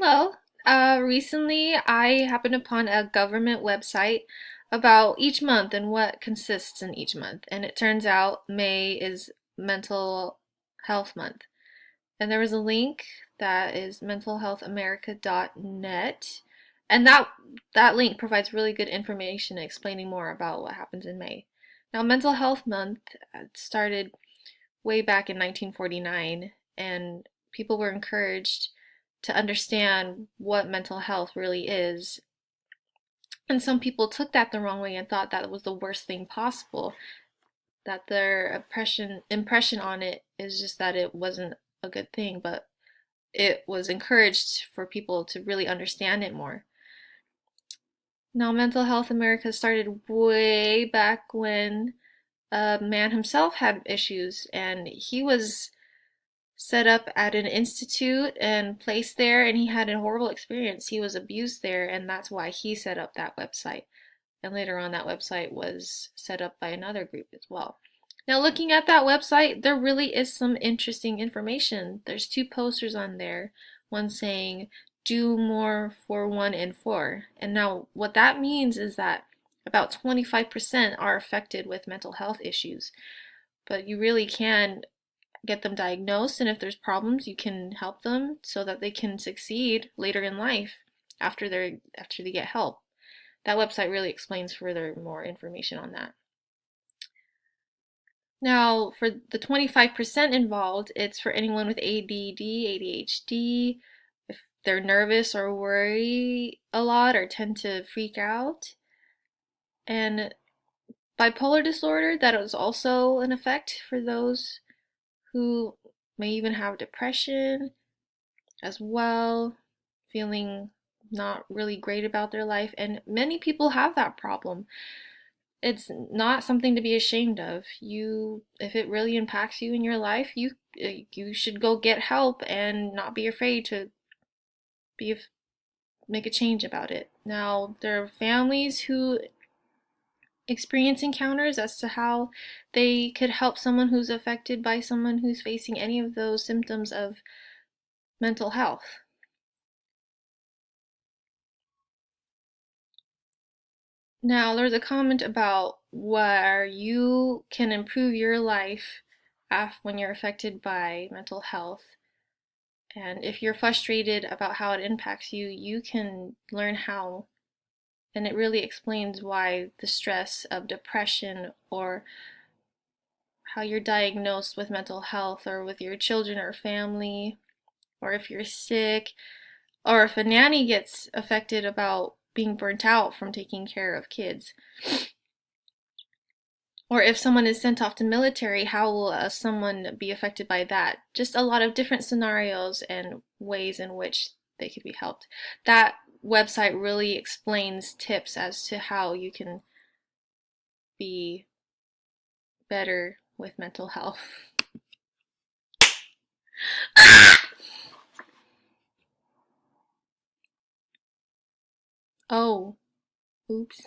Hello. Recently, I happened upon a government website about each month and what consists in each month. And it turns out May is Mental Health Month. And there was a link that is mentalhealthamerica.net. And that link provides really good information explaining more about what happens in May. Now, Mental Health Month started way back in 1949, and people were encouraged to understand what mental health really is. And some people took that the wrong way and thought that was the worst thing possible, that their impression on it is just that it wasn't a good thing, but it was encouraged for people to really understand it more. Now, Mental Health America started way back when a man himself had issues, and he was set up at an institute and placed there, and he had a horrible experience. He was abused there, and that's why he set up that website. And later on, that website was set up by another group as well. Now, looking at that website, there really is some interesting information. There's two posters on there, one saying, "Do more for one in four." And now, what that means is that about 25% are affected with mental health issues. But you really can get them diagnosed, and if there's problems, you can help them so that they can succeed later in life after they get help. That website really explains further more information on that. Now, for the 25% involved, it's for anyone with ADD, ADHD, if they're nervous or worry a lot or tend to freak out, and bipolar disorder, that is also an effect for those who may even have depression as well, feeling not really great about their life. And many people have that problem. It's not something to be ashamed of. If it really impacts you in your life, you should go get help and not be afraid to be make a change about it. Now, there are families who experience encounters as to how they could help someone who's affected by someone who's facing any of those symptoms of mental health. Now, there's a comment about where you can improve your life when you're affected by mental health. And if you're frustrated about how it impacts you, you can learn how. And it really explains why the stress of depression, or how you're diagnosed with mental health, or with your children or family, or if you're sick, or if a nanny gets affected about being burnt out from taking care of kids. Or if someone is sent off to military, how will someone be affected by that? Just a lot of different scenarios and ways in which they could be helped. That website really explains tips as to how you can be better with mental health. Oh, oops.